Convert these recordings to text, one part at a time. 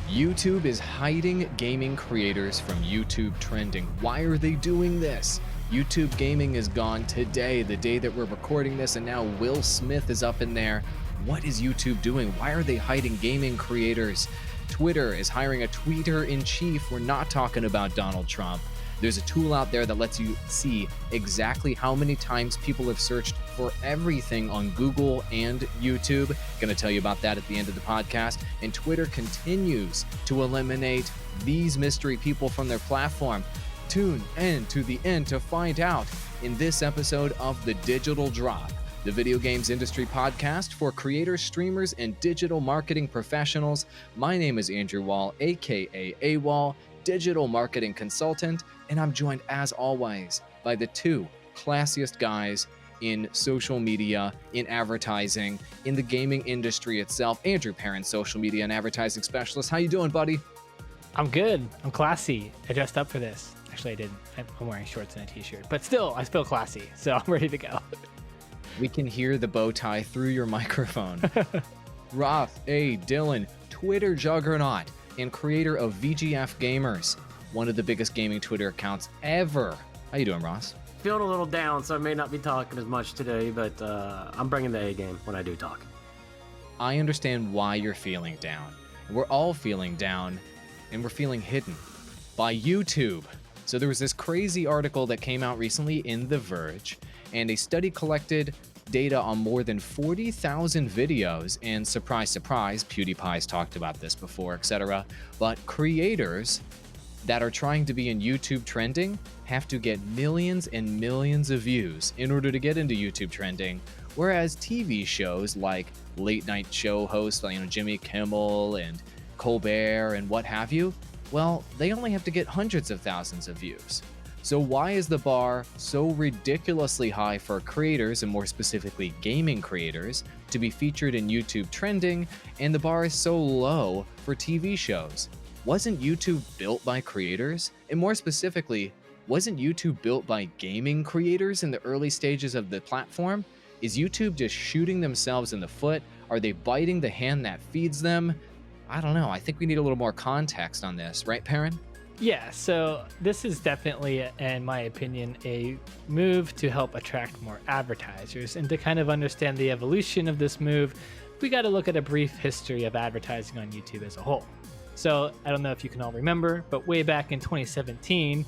YouTube is hiding gaming creators from YouTube trending. Why are they doing this? YouTube gaming is gone today, the day that we're recording this, and now Will Smith is up in there. What is YouTube doing? Why are they hiding gaming creators? Twitter is hiring a tweeter-in-chief. We're not talking about Donald Trump. There's a tool out there that lets you see exactly how many times people have searched for everything on Google and YouTube. Going to tell you about that at the end of the podcast. And Twitter continues to eliminate these mystery people from their platform. Tune in to the end to find out in this episode of The Digital Drop, the video games industry podcast for creators, streamers, and digital marketing professionals. My name is Andrew Wall, aka Awall, digital marketing consultant, and I'm joined as always by the two classiest guys in social media, in advertising, in the gaming industry itself. Andrew Perrin, social media and advertising specialist. How you doing, buddy? I'm good. I'm classy. I dressed up for this. Actually, I didn't. I'm wearing shorts and a t-shirt, but still, I feel classy, so I'm ready to go. We can hear the bow tie through your microphone. Roth A. Dillon, Twitter juggernaut and creator of VGF Gamers, one of the biggest gaming Twitter accounts ever. How you doing, Ross? Feeling a little down, so I may not be talking as much today, but I'm bringing the A game when I do talk. I understand why you're feeling down. We're all feeling down, and we're feeling hidden by YouTube. So there was this crazy article that came out recently in The Verge, and a study collected data on more than 40,000 videos, and surprise, surprise, PewDiePie's talked about this before, etc. But creators that are trying to be in YouTube trending have to get millions and millions of views in order to get into YouTube trending, whereas TV shows like late night show hosts, like, Jimmy Kimmel and Colbert and what have you, well, they only have to get hundreds of thousands of views. So why is the bar so ridiculously high for creators, and more specifically gaming creators, to be featured in YouTube trending, and the bar is so low for TV shows? Wasn't YouTube built by creators? And more specifically, wasn't YouTube built by gaming creators in the early stages of the platform? Is YouTube just shooting themselves in the foot? Are they biting the hand that feeds them? I don't know. I think we need a little more context on this, right, Perrin? Yeah, so this is definitely, in my opinion, a move to help attract more advertisers. And to kind of understand the evolution of this move, we got to look at a brief history of advertising on YouTube as a whole. So I don't know if you can all remember, but way back in 2017,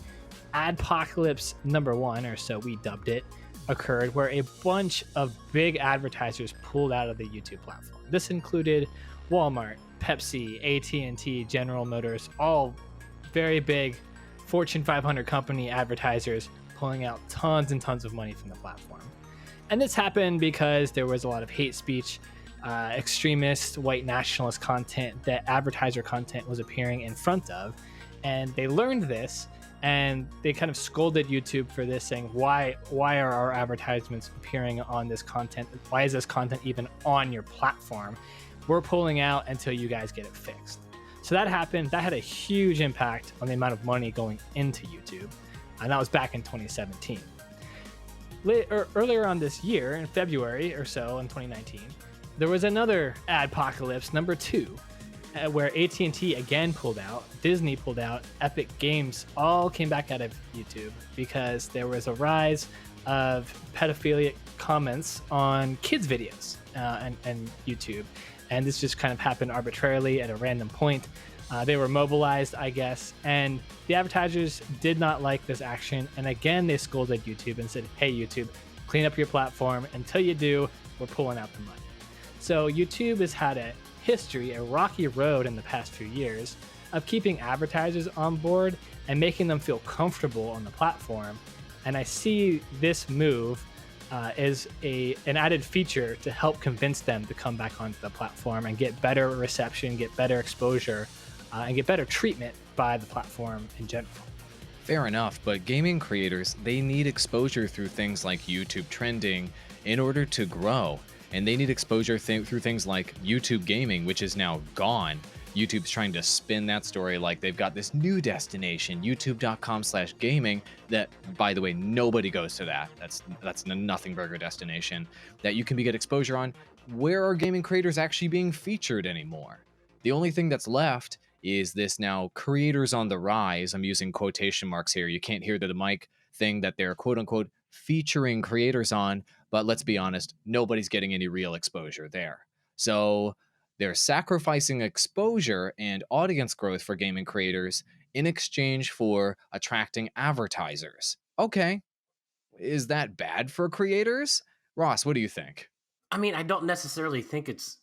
Adpocalypse #1, or so we dubbed it, occurred, where a bunch of big advertisers pulled out of the YouTube platform. This included Walmart, Pepsi, AT&T, General Motors, all very big Fortune 500 company advertisers pulling out tons and tons of money from the platform. And this happened because there was a lot of hate speech, extremist, white nationalist content that advertiser content was appearing in front of. And they learned this, and they kind of scolded YouTube for this, saying, why are our advertisements appearing on this content? Why is this content even on your platform? We're pulling out until you guys get it fixed. So that happened. That had a huge impact on the amount of money going into YouTube. And that was back in 2017. Earlier on this year, in February or so in 2019, there was another Adpocalypse #2, where AT&T again pulled out, Disney pulled out, Epic Games all came back out of YouTube because there was a rise of pedophilic comments on kids' videos and YouTube. And this just kind of happened arbitrarily at a random point. They were mobilized, I guess, and the advertisers did not like this action. And again, they scolded YouTube and said, hey, YouTube, clean up your platform. Until you do, we're pulling out the money. So YouTube has had a history, a rocky road in the past few years of keeping advertisers on board and making them feel comfortable on the platform. And I see this move is an added feature to help convince them to come back onto the platform and get better reception, get better exposure, and get better treatment by the platform in general. Fair enough, but gaming creators, they need exposure through things like YouTube trending in order to grow. And they need exposure through things like YouTube gaming, which is now gone. YouTube's trying to spin that story like they've got this new destination, youtube.com/gaming, that, by the way, nobody goes to that. That's a nothing burger destination that you can get exposure on. Where are gaming creators actually being featured anymore? The only thing that's left is this now creators on the rise. I'm using quotation marks here. You can't hear the mic thing that they're quote unquote featuring creators on, but let's be honest, nobody's getting any real exposure there. So they're sacrificing exposure and audience growth for gaming creators in exchange for attracting advertisers. Okay, is that bad for creators? Ross, what do you think? I mean, I don't necessarily think it's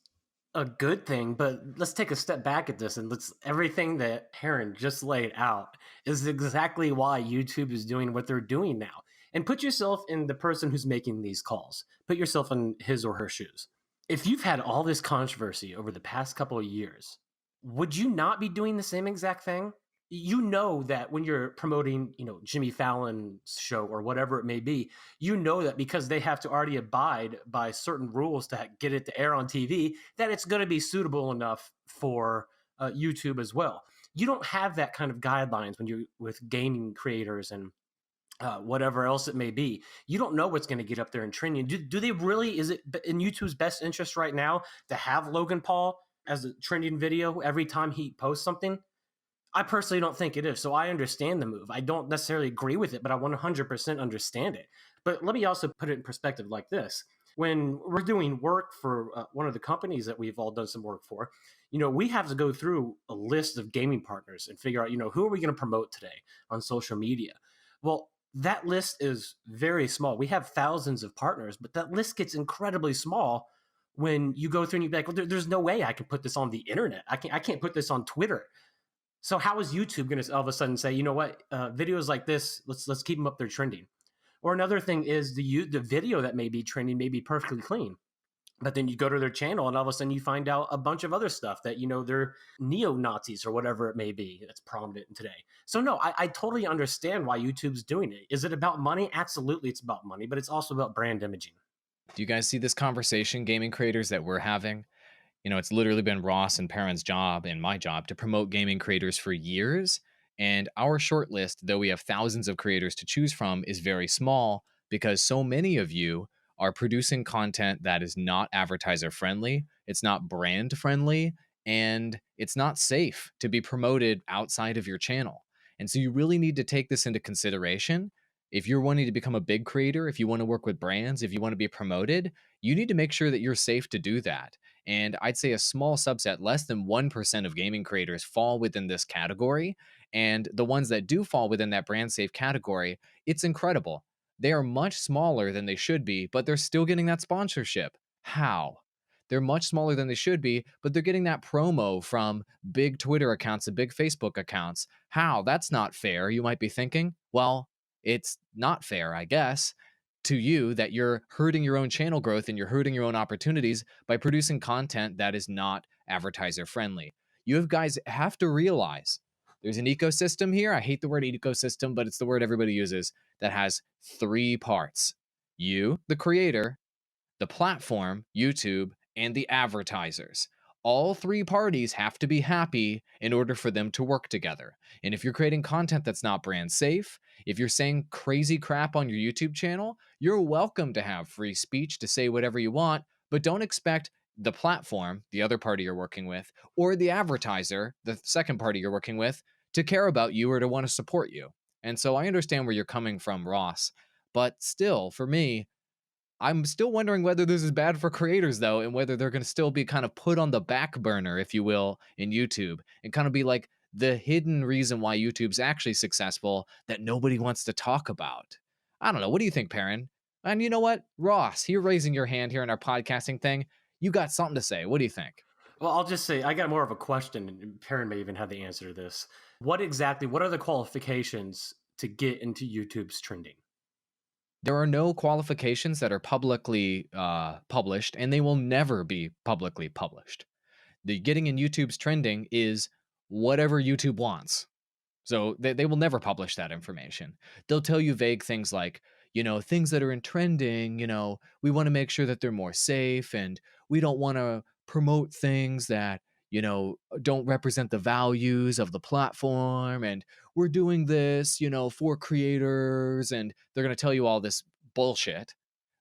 a good thing, but let's take a step back at this and let's everything that Heron just laid out is exactly why YouTube is doing what they're doing now. And put yourself in the person who's making these calls. Put yourself in his or her shoes. If you've had all this controversy over the past couple of years, would you not be doing the same exact thing? You know that when you're promoting, Jimmy Fallon's show or whatever it may be, you know that because they have to already abide by certain rules to get it to air on TV, that it's going to be suitable enough for YouTube as well. You don't have that kind of guidelines when you're with gaming creators and whatever else it may be. You don't know what's going to get up there and trending. Do they really? Is it in YouTube's best interest right now to have Logan Paul as a trending video every time he posts something? I personally don't think it is. So I understand the move. I don't necessarily agree with it, but I 100% understand it. But let me also put it in perspective like this. When we're doing work for one of the companies that we've all done some work for, we have to go through a list of gaming partners and figure out, who are we going to promote today on social media? Well, that list is very small. We have thousands of partners, but that list gets incredibly small when you go through and you're like, well, there's no way I can put this on the internet. I can't put this on Twitter. So how is YouTube going to all of a sudden say, you know what, videos like this, let's keep them up there trending? Or another thing is the video that may be trending may be perfectly clean, but then you go to their channel and all of a sudden you find out a bunch of other stuff that they're neo-Nazis or whatever it may be that's prominent today. So no, I totally understand why YouTube's doing it. Is it about money? Absolutely, it's about money, but it's also about brand imaging. Do you guys see this conversation, gaming creators, that we're having? It's literally been Ross and Perrin's job and my job to promote gaming creators for years. And our short list, though we have thousands of creators to choose from, is very small because so many of you are producing content that is not advertiser friendly, it's not brand friendly, and it's not safe to be promoted outside of your channel. And so you really need to take this into consideration. If you're wanting to become a big creator, if you want to work with brands, if you want to be promoted, you need to make sure that you're safe to do that. And I'd say a small subset, less than 1% of gaming creators fall within this category. And the ones that do fall within that brand safe category, it's incredible. They are much smaller than they should be, but they're still getting that sponsorship. How? They're much smaller than they should be, but they're getting that promo from big Twitter accounts and big Facebook accounts. How? That's not fair, you might be thinking. Well, it's not fair, I guess, to you that you're hurting your own channel growth and you're hurting your own opportunities by producing content that is not advertiser friendly. You guys have to realize there's an ecosystem here. I hate the word ecosystem, but it's the word everybody uses that has three parts: you, the creator, the platform, YouTube, and the advertisers. All three parties have to be happy in order for them to work together. And if you're creating content that's not brand safe, if you're saying crazy crap on your YouTube channel, you're welcome to have free speech to say whatever you want, but don't expect the platform, the other party you're working with, or the advertiser, the second party you're working with, to care about you or to want to support you. And so I understand where you're coming from, Ross, but still, for me, I'm still wondering whether this is bad for creators, though, and whether they're going to still be kind of put on the back burner, if you will, in YouTube and kind of be like the hidden reason why YouTube's actually successful that nobody wants to talk about. I don't know. What do you think, Perrin? And you know what? Ross, you're raising your hand here in our podcasting thing. You got something to say. What do you think? Well, I'll just say I got more of a question, and Perrin may even have the answer to this. What are the qualifications to get into YouTube's trending? There are no qualifications that are publicly published, and they will never be publicly published. The getting in YouTube's trending is whatever YouTube wants. So they will never publish that information. They'll tell you vague things like, things that are in trending, we want to make sure that they're more safe and we don't want to promote things that, don't represent the values of the platform. And we're doing this, for creators. And they're going to tell you all this bullshit,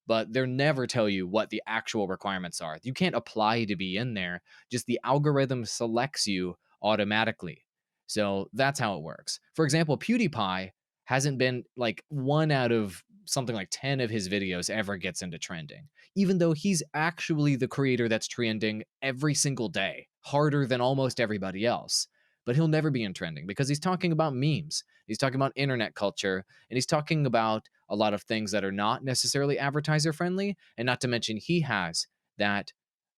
but they'll never tell you what the actual requirements are. You can't apply to be in there. Just the algorithm selects you automatically. So that's how it works. For example, PewDiePie hasn't been like one out of something like 10 of his videos ever gets into trending, even though he's actually the creator that's trending every single day, harder than almost everybody else. But he'll never be in trending because he's talking about memes. He's talking about internet culture, and he's talking about a lot of things that are not necessarily advertiser friendly. And not to mention, he has that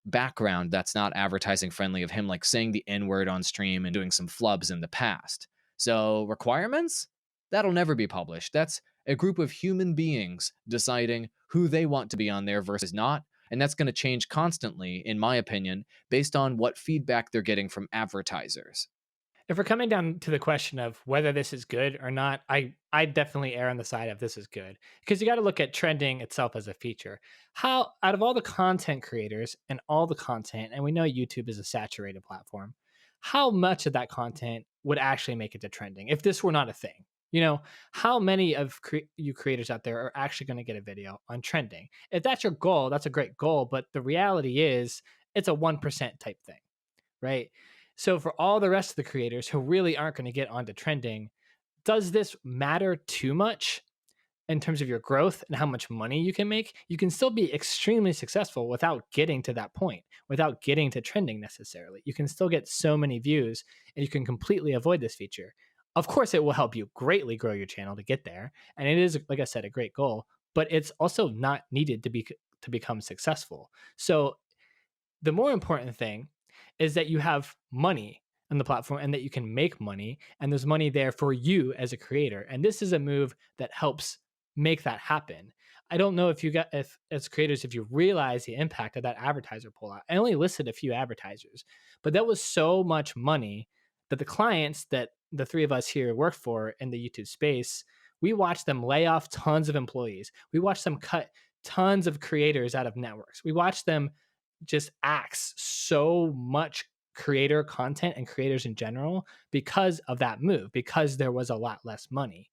background that's not advertising friendly of him like saying the N word on stream and doing some flubs in the past. So, requirements? That'll never be published. That's a group of human beings deciding who they want to be on there versus not. And that's going to change constantly, in my opinion, based on what feedback they're getting from advertisers. If we're coming down to the question of whether this is good or not, I definitely err on the side of this is good, because you got to look at trending itself as a feature. How out of all the content creators and all the content, and we know YouTube is a saturated platform, how much of that content would actually make it to trending if this were not a thing? You know, how many of you creators out there are actually going to get a video on trending? If that's your goal, that's a great goal, but the reality is it's a 1% type thing, right? So for all the rest of the creators who really aren't going to get onto trending, does this matter too much in terms of your growth and how much money you can make? You can still be extremely successful without getting to that point, without getting to trending necessarily. You can still get so many views and you can completely avoid this feature. Of course, it will help you greatly grow your channel to get there. And it is, like I said, a great goal, but it's also not needed to become successful. So the more important thing is that you have money on the platform and that you can make money, and there's money there for you as a creator. And this is a move that helps make that happen. I don't know if you got, if as creators, if you realize the impact of that advertiser pullout. I only listed a few advertisers, but that was so much money that the clients that the three of us here work for in the YouTube space, we watched them lay off tons of employees. We watched them cut tons of creators out of networks. We watched them just axe so much creator content and creators in general because of that move, because there was a lot less money.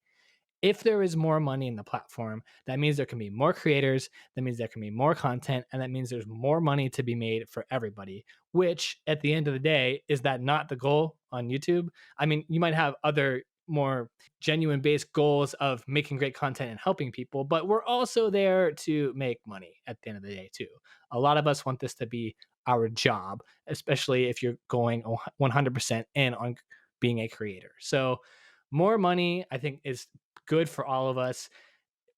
If there is more money in the platform, that means there can be more creators, that means there can be more content, and that means there's more money to be made for everybody, which at the end of the day, is that not the goal on YouTube? I mean, you might have other more genuine based goals of making great content and helping people, but we're also there to make money at the end of the day too. A lot of us want this to be our job, especially if you're going 100% in on being a creator. So more money, I think, is good for all of us.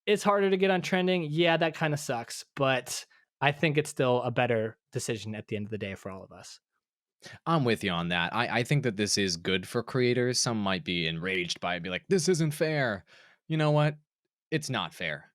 It's harder to get on trending. Yeah, that kind of sucks, but I think it's still a better decision at the end of the day for all of us. I'm with you on that. I think that this is good for creators. Some might be enraged by it, be like, this isn't fair. You know what? It's not fair.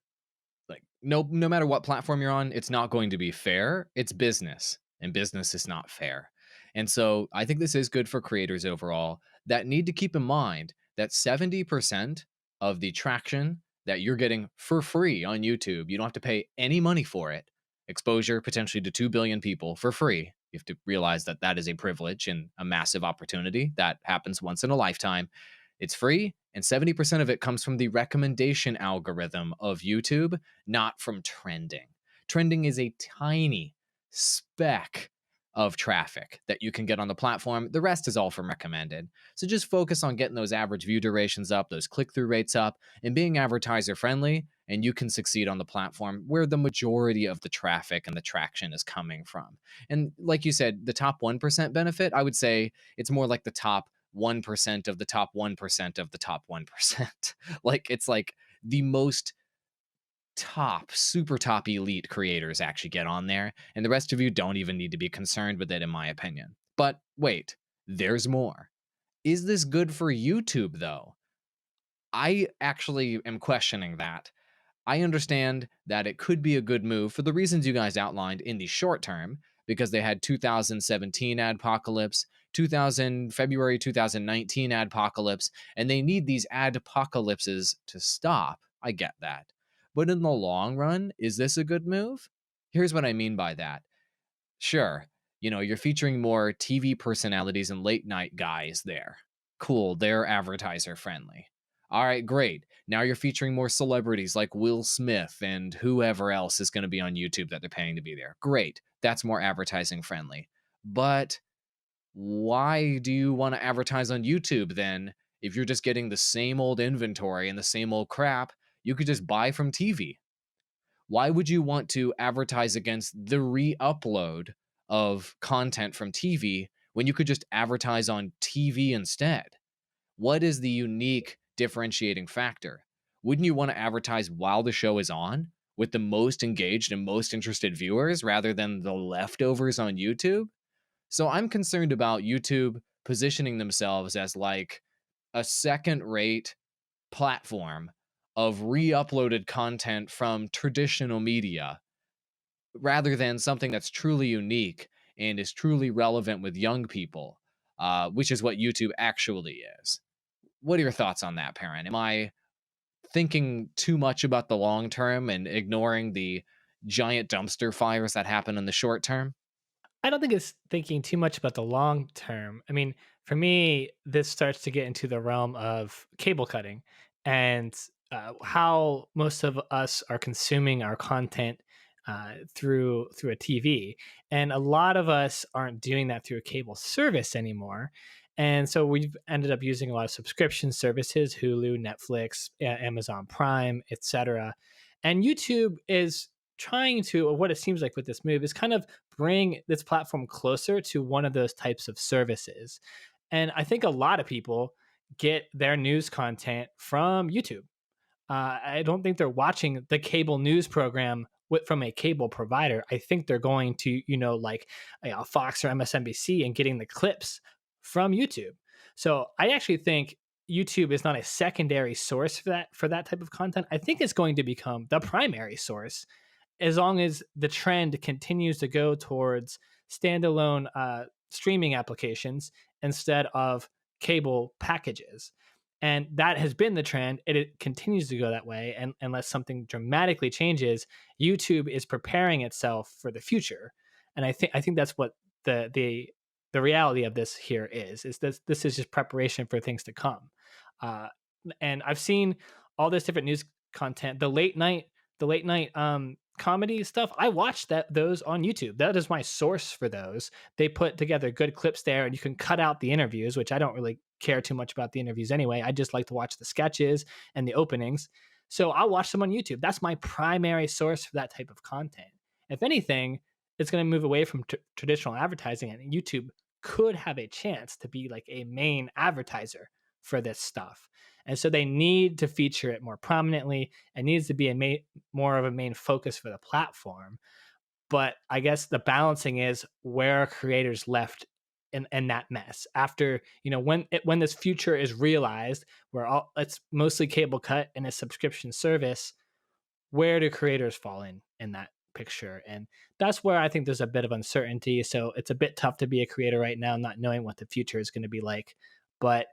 Like, no matter what platform you're on, it's not going to be fair. It's business, and business is not fair. And so I think this is good for creators overall that need to keep in mind that 70% of the traction that you're getting for free on YouTube, you don't have to pay any money for it. Exposure potentially to 2 billion people for free. You have to realize that that is a privilege and a massive opportunity that happens once in a lifetime. It's free, and 70% of it comes from the recommendation algorithm of YouTube, not from trending. Trending is a tiny speck of traffic that you can get on the platform. The rest is all from recommended. So just focus on getting those average view durations up, those click-through rates up, and being advertiser friendly, and you can succeed on the platform where the majority of the traffic and the traction is coming from. And like you said, the top 1% benefit, I would say it's more like the top 1% of the top 1% of the top 1%. Like it's like the most top, super top elite creators actually get on there, and the rest of you don't even need to be concerned with it, in my opinion. But wait, there's more. Is this good for YouTube, though? I actually am questioning that. I understand that it could be a good move for the reasons you guys outlined in the short term, because they had 2017 adpocalypse, 2000 February 2019 adpocalypse, and they need these adpocalypses to stop. I get that. But in the long run, is this a good move? Here's what I mean by that. Sure, you're featuring more TV personalities and late night guys there. Cool, they're advertiser friendly. All right, great. Now you're featuring more celebrities like Will Smith and whoever else is going to be on YouTube that they're paying to be there. Great. That's more advertising friendly. But why do you want to advertise on YouTube then? If you're just getting the same old inventory and the same old crap, you could just buy from TV. Why would you want to advertise against the re-upload of content from TV when you could just advertise on TV instead? What is the unique differentiating factor? Wouldn't you want to advertise while the show is on with the most engaged and most interested viewers rather than the leftovers on YouTube? So I'm concerned about YouTube positioning themselves as like a second rate platform of re uploaded content from traditional media rather than something that's truly unique and is truly relevant with young people, which is what YouTube actually is. What are your thoughts on that, Parent? Am I thinking too much about the long term and ignoring the giant dumpster fires that happen in the short term? I don't think it's thinking too much about the long term. I mean, for me, this starts to get into the realm of cable cutting and how most of us are consuming our content through a TV, and a lot of us aren't doing that through a cable service anymore. And so we've ended up using a lot of subscription services: Hulu, Netflix, Amazon Prime, etc. And YouTube is trying to, or what it seems like with this move, is kind of bring this platform closer to one of those types of services. And I think a lot of people get their news content from YouTube. I don't think they're watching the cable news program from a cable provider. I think they're going to, like Fox or MSNBC and getting the clips from YouTube. So I actually think YouTube is not a secondary source for that type of content. I think it's going to become the primary source as long as the trend continues to go towards standalone streaming applications instead of cable packages. And that has been the trend. It continues to go that way. And unless something dramatically changes, YouTube is preparing itself for the future. And I think that's what the reality of this here is that this is just preparation for things to come. Uh, and I've seen all this different news content, the late night comedy stuff. I watch those on YouTube. That is my source for those. They put together good clips there, and you can cut out the interviews, which I don't really care too much about the interviews anyway. I just like to watch the sketches and the openings. So I'll watch them on YouTube. That's my primary source for that type of content. If anything, it's going to move away from traditional advertising, and YouTube could have a chance to be like a main advertiser for this stuff. And so they need to feature it more prominently. It needs to be more of a main focus for the platform. But I guess the balancing is where are creators left in that mess after, when this future is realized, where it's mostly cable cut and a subscription service. Where do creators fall in that picture? And that's where I think there's a bit of uncertainty. So it's a bit tough to be a creator right now, not knowing what the future is going to be like. But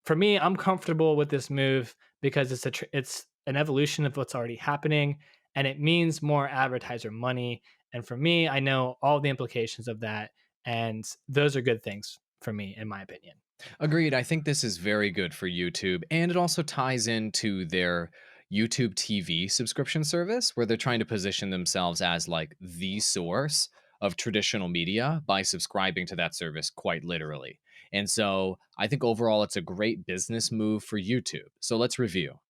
for me, I'm comfortable with this move because it's an evolution of what's already happening, and it means more advertiser money. And for me, I know all the implications of that, and those are good things for me, in my opinion. Agreed. I think this is very good for YouTube, and it also ties into their YouTube TV subscription service where they're trying to position themselves as like the source of traditional media by subscribing to that service quite literally. And so I think overall it's a great business move for YouTube. So let's review.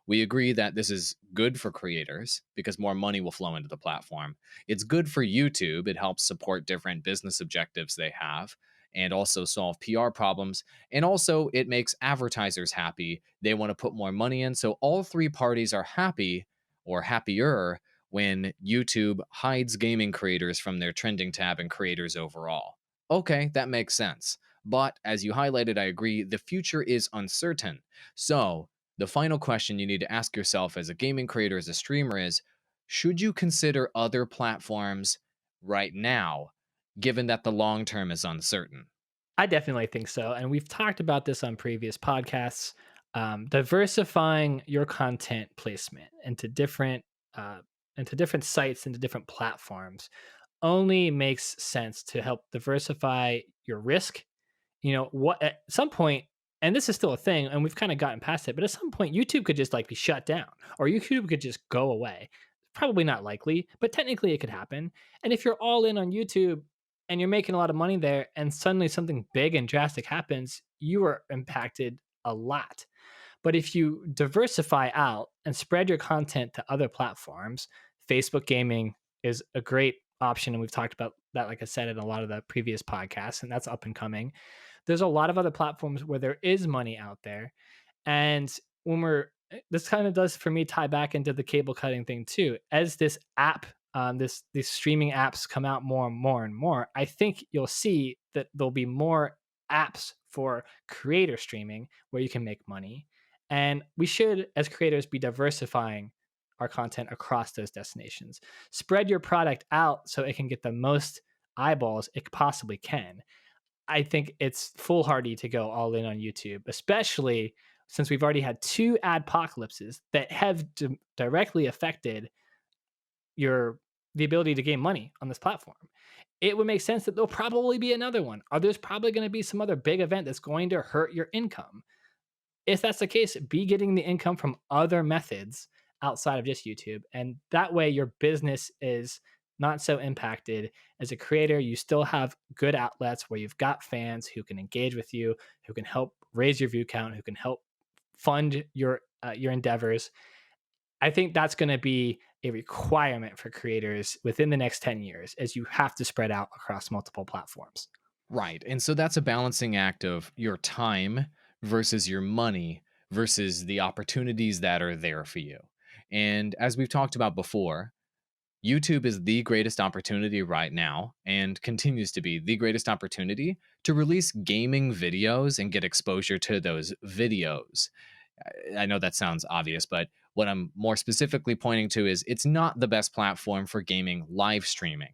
We agree that this is good for creators because more money will flow into the platform. It's good for YouTube. It helps support different business objectives they have and also solve PR problems. And also, it makes advertisers happy. They want to put more money in. So, all three parties are happy or happier when YouTube hides gaming creators from their trending tab and creators overall. Okay, that makes sense. But as you highlighted, I agree, the future is uncertain. So, the final question you need to ask yourself as a gaming creator, as a streamer, is should you consider other platforms right now, given that the long term is uncertain? I definitely think so. And we've talked about this on previous podcasts. Diversifying your content placement uh, into different sites, into different platforms, only makes sense to help diversify your risk. What at some point, and this is still a thing, and we've kind of gotten past it, but at some point, YouTube could just like be shut down, or YouTube could just go away. Probably not likely, but technically it could happen. And if you're all in on YouTube, and you're making a lot of money there, and suddenly something big and drastic happens, you are impacted a lot. But if you diversify out and spread your content to other platforms, Facebook gaming is a great option. And we've talked about that, like I said, in a lot of the previous podcasts, and that's up and coming. There's a lot of other platforms where there is money out there. And when this kind of does for me tie back into the cable cutting thing too. As this app, these streaming apps come out more and more and more, I think you'll see that there'll be more apps for creator streaming where you can make money. And we should, as creators, be diversifying our content across those destinations. Spread your product out so it can get the most eyeballs it possibly can. I think it's foolhardy to go all in on YouTube, especially since we've already had 2 adpocalypses that have directly affected the ability to gain money on this platform. It would make sense that there'll probably be another one, or there's probably going to be some other big event that's going to hurt your income. If that's the case, be getting the income from other methods outside of just YouTube. And that way your business is not so impacted. As a creator, you still have good outlets where you've got fans who can engage with you, who can help raise your view count, who can help fund your endeavors. I think that's going to be a requirement for creators within the next 10 years, as you have to spread out across multiple platforms. Right. And so that's a balancing act of your time versus your money versus the opportunities that are there for you. And as we've talked about before, YouTube is the greatest opportunity right now and continues to be the greatest opportunity to release gaming videos and get exposure to those videos. I know that sounds obvious, but what I'm more specifically pointing to is it's not the best platform for gaming live streaming.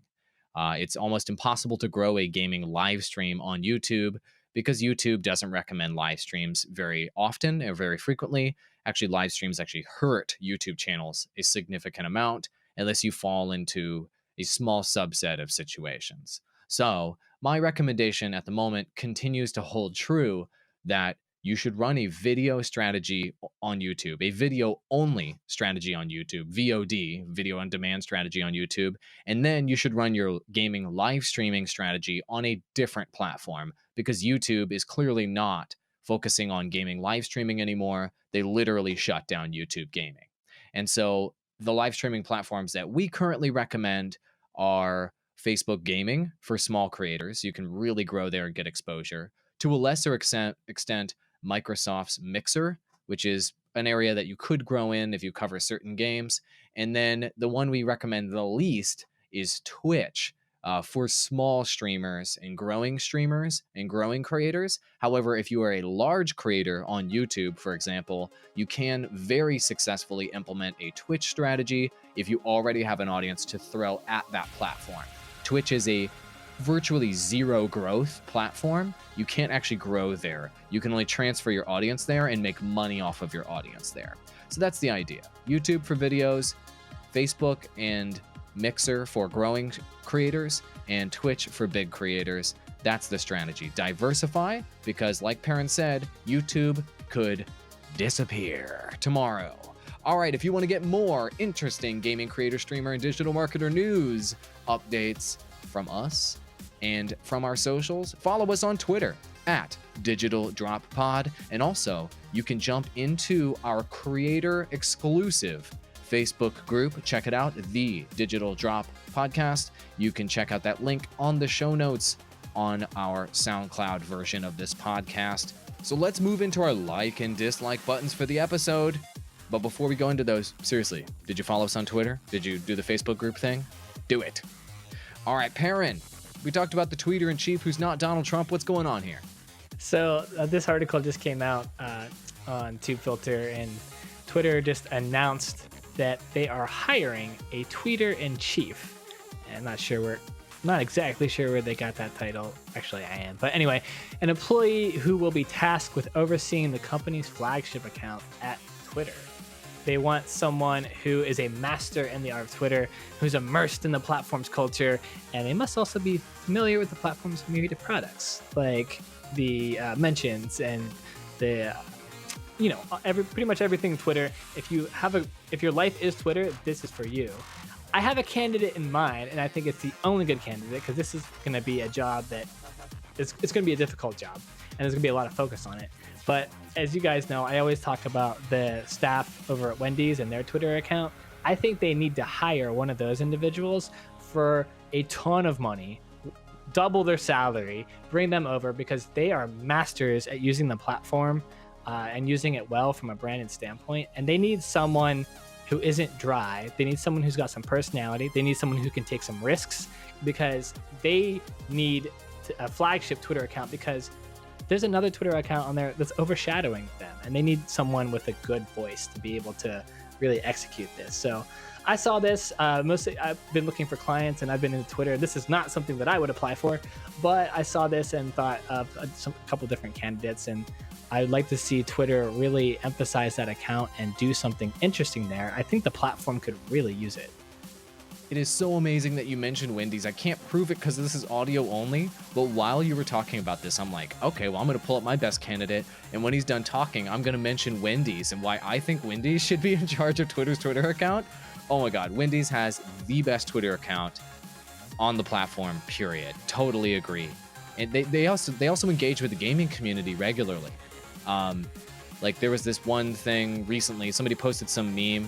It's almost impossible to grow a gaming live stream on YouTube because YouTube doesn't recommend live streams very often or very frequently. Actually, live streams actually hurt YouTube channels a significant amount unless you fall into a small subset of situations. So my recommendation at the moment continues to hold true that you should run a video strategy on YouTube, a video only strategy on YouTube, VOD, video on demand strategy on YouTube. And then you should run your gaming live streaming strategy on a different platform because YouTube is clearly not focusing on gaming live streaming anymore. They literally shut down YouTube gaming. And so the live streaming platforms that we currently recommend are Facebook Gaming for small creators. You can really grow there and get exposure. To a lesser extent, Microsoft's Mixer, which is an area that you could grow in if you cover certain games. And then the one we recommend the least is Twitch for small streamers and growing creators. However, if you are a large creator on YouTube, for example, you can very successfully implement a Twitch strategy if you already have an audience to throw at that platform. Twitch is a virtually zero growth platform. You can't actually grow there. You can only transfer your audience there and make money off of your audience there. So that's the idea. YouTube for videos, Facebook and Mixer for growing creators, and Twitch for big creators. That's the strategy. Diversify, because like Perrin said, YouTube could disappear tomorrow. All right, if you want to get more interesting gaming creator, streamer, and digital marketer news updates from us and from our socials, follow us on Twitter at Digital Drop Pod. And also, you can jump into our creator exclusive Facebook group. Check it out, the Digital Drop Podcast. You can check out that link on the show notes on our SoundCloud version of this podcast. So let's move into our like and dislike buttons for the episode. But before we go into those, seriously, did you follow us on Twitter? Did you do the Facebook group thing? Do it. All right, Perrin, we talked about the tweeter-in-chief who's not Donald Trump. What's going on here? So this article just came out on TubeFilter, and Twitter just announced that they are hiring a tweeter-in-chief. And I'm not exactly sure where they got that title. Actually, I am. But anyway, an employee who will be tasked with overseeing the company's flagship account at Twitter. They want someone who is a master in the art of Twitter, who's immersed in the platform's culture, and they must also be familiar with the platform's myriad of products, like the mentions and the, pretty much everything Twitter. If your life is Twitter, this is for you. I have a candidate in mind, and I think it's the only good candidate because this is going to be a job that it's going to be a difficult job, and there's going to be a lot of focus on it. But as you guys know, I always talk about the staff over at Wendy's and their Twitter account. I think they need to hire one of those individuals for a ton of money, double their salary, bring them over because they are masters at using the platform and using it well from a branded standpoint. And they need someone who isn't dry. They need someone who's got some personality. They need someone who can take some risks because they need a flagship Twitter account because there's another Twitter account on there that's overshadowing them, and they need someone with a good voice to be able to really execute this. So I saw this. Mostly I've been looking for clients and I've been into Twitter. This is not something that I would apply for, but I saw this and thought of a couple different candidates, and I'd like to see Twitter really emphasize that account and do something interesting there. I think the platform could really use it. It is so amazing that you mentioned Wendy's. I can't prove it because this is audio only, but while you were talking about this, I'm like, okay, well, I'm going to pull up my best candidate, and when he's done talking, I'm going to mention Wendy's and why I think Wendy's should be in charge of Twitter's Twitter account. Oh my God, Wendy's has the best Twitter account on the platform, period. Totally agree. And they also engage with the gaming community regularly. Like there was this one thing recently, somebody posted some meme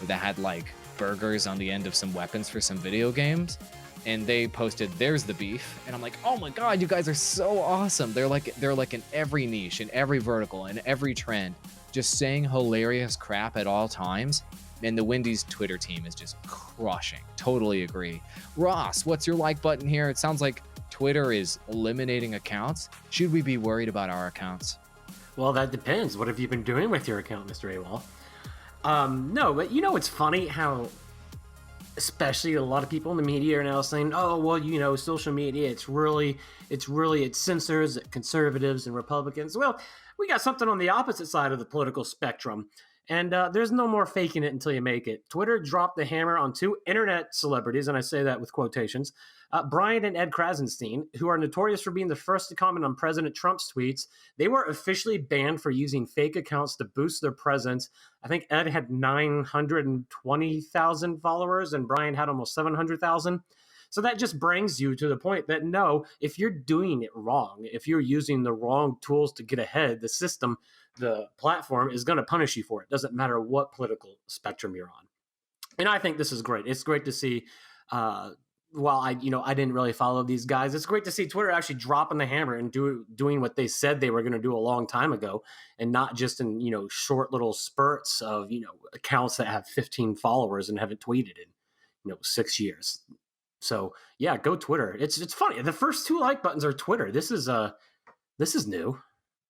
that had like burgers on the end of some weapons for some video games, and they posted there's the beef, and I'm like, oh my God, you guys are so awesome. They're like in every niche, in every vertical, in every trend, just saying hilarious crap at all times, and the Wendy's Twitter team is just crushing. Totally agree. Ross, what's your like button here? It sounds like Twitter is eliminating accounts. Should we be worried about our accounts? Well, that depends. What have you been doing with your account, Mr. Awall? No, but it's funny how, especially a lot of people in the media are now saying, oh, well, social media, it censors conservatives and Republicans. Well, we got something on the opposite side of the political spectrum. And there's no more faking it until you make it. Twitter dropped the hammer on two internet celebrities, and I say that with quotations, Brian and Ed Krasenstein, who are notorious for being the first to comment on President Trump's tweets. They were officially banned for using fake accounts to boost their presence. I think Ed had 920,000 followers, and Brian had almost 700,000. So that just brings you to the point that no, if you're doing it wrong, if you're using the wrong tools to get ahead, the system, the platform is going to punish you for it. Doesn't matter what political spectrum you're on. And I think this is great. It's great to see, while I didn't really follow these guys, it's great to see Twitter actually dropping the hammer and doing what they said they were going to do a long time ago, and not just in, short little spurts of, accounts that have 15 followers and haven't tweeted in, 6 years. So yeah, go Twitter. It's funny. The first two like buttons are Twitter. This is new.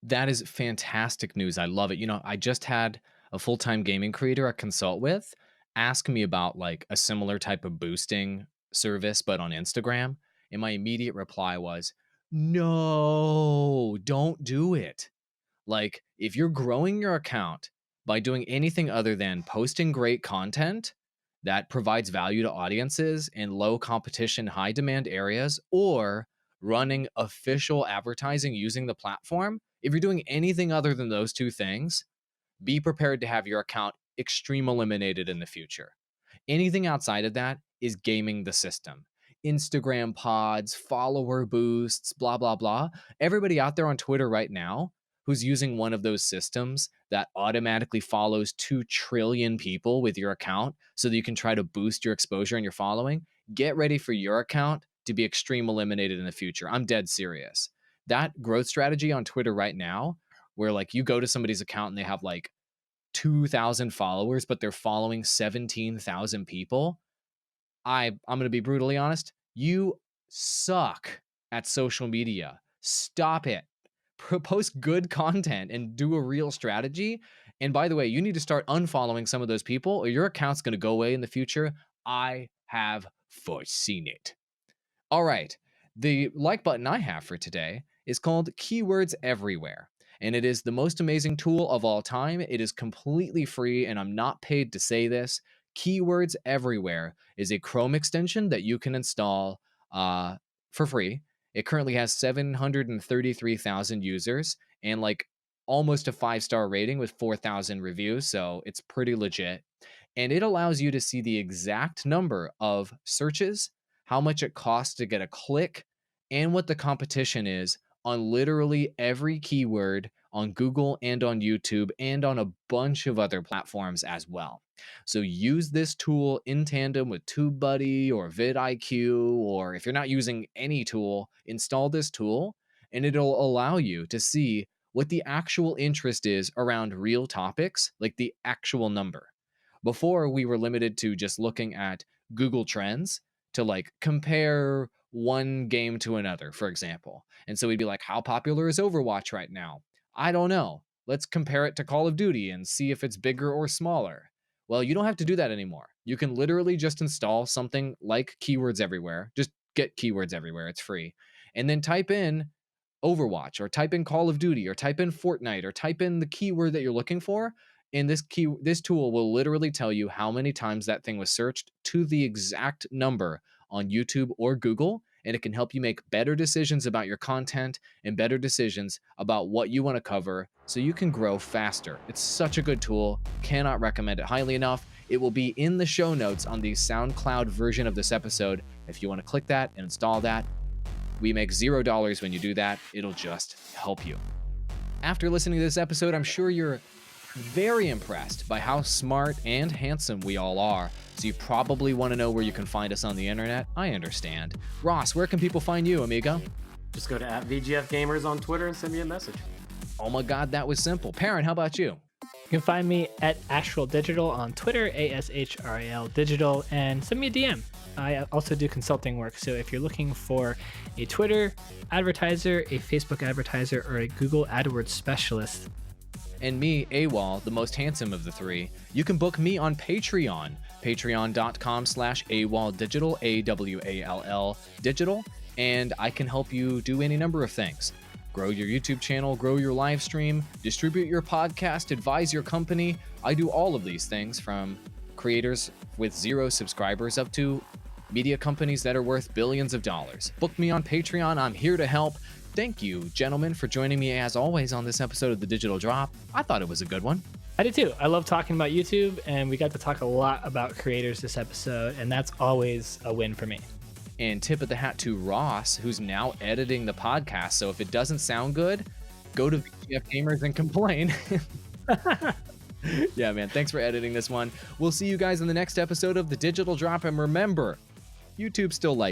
That is fantastic news. I love it. I just had a full-time gaming creator I consult with ask me about like a similar type of boosting service, but on Instagram. And my immediate reply was, no, don't do it. Like, if you're growing your account by doing anything other than posting great content that provides value to audiences in low competition, high demand areas, or running official advertising using the platform, if you're doing anything other than those two things, be prepared to have your account extreme eliminated in the future. Anything outside of that is gaming the system. Instagram pods, follower boosts, blah, blah, blah. Everybody out there on Twitter right now who's using one of those systems that automatically follows 2 trillion people with your account so that you can try to boost your exposure and your following, get ready for your account to be extreme eliminated in the future. I'm dead serious. That growth strategy on Twitter right now, where like you go to somebody's account and they have like 2,000 followers, but they're following 17,000 people. I'm going to be brutally honest. You suck at social media. Stop it. Post good content and do a real strategy. And by the way, you need to start unfollowing some of those people or your account's going to go away in the future. I have foreseen it. All right. The like button I have for today is called Keywords Everywhere. And it is the most amazing tool of all time. It is completely free, and I'm not paid to say this. Keywords Everywhere is a Chrome extension that you can install for free. It currently has 733,000 users and like almost a 5-star rating with 4,000 reviews, so it's pretty legit. And it allows you to see the exact number of searches, how much it costs to get a click, and what the competition is on literally every keyword on Google and on YouTube and on a bunch of other platforms as well. So use this tool in tandem with TubeBuddy or vidIQ, or if you're not using any tool, install this tool and it'll allow you to see what the actual interest is around real topics, like the actual number. Before, we were limited to just looking at Google Trends to like compare one game to another, for example. And so we'd be like, how popular is Overwatch right now? I don't know. Let's compare it to Call of Duty and see if it's bigger or smaller. Well, you don't have to do that anymore. You can literally just install something like Keywords Everywhere. Just get Keywords Everywhere, it's free. And then type in Overwatch or type in Call of Duty or type in Fortnite or type in the keyword that you're looking for. And this tool will literally tell you how many times that thing was searched to the exact number on YouTube or Google, and it can help you make better decisions about your content and better decisions about what you want to cover so you can grow faster. It's such a good tool. Cannot recommend it highly enough. It will be in the show notes on the SoundCloud version of this episode. If you want to click that and install that, we make $0 when you do that. It'll just help you. After listening to this episode, I'm sure you're very impressed by how smart and handsome we all are. So you probably want to know where you can find us on the internet. I understand. Ross, where can people find you, amigo? Just go to @VGFGamers on Twitter and send me a message. Oh my God, that was simple. Perrin, how about you? You can find me at Astral Digital on Twitter, ASHRAL Digital, and send me a DM. I also do consulting work, so if you're looking for a Twitter advertiser, a Facebook advertiser, or a Google AdWords specialist. And me, Awall, the most handsome of the three, you can book me on Patreon, patreon.com/AwallDigital, AWALL Digital, and I can help you do any number of things. Grow your YouTube channel, grow your live stream, distribute your podcast, advise your company. I do all of these things, from creators with 0 subscribers up to media companies that are worth billions of dollars. Book me on Patreon. I'm here to help. Thank you, gentlemen, for joining me as always on this episode of The Digital Drop. I thought it was a good one. I did too. I love talking about YouTube, and we got to talk a lot about creators this episode, and that's always a win for me. And tip of the hat to Ross, who's now editing the podcast. So if it doesn't sound good, go to VGF Gamers and complain. Yeah, man, thanks for editing this one. We'll see you guys in the next episode of The Digital Drop. And remember, YouTube still likes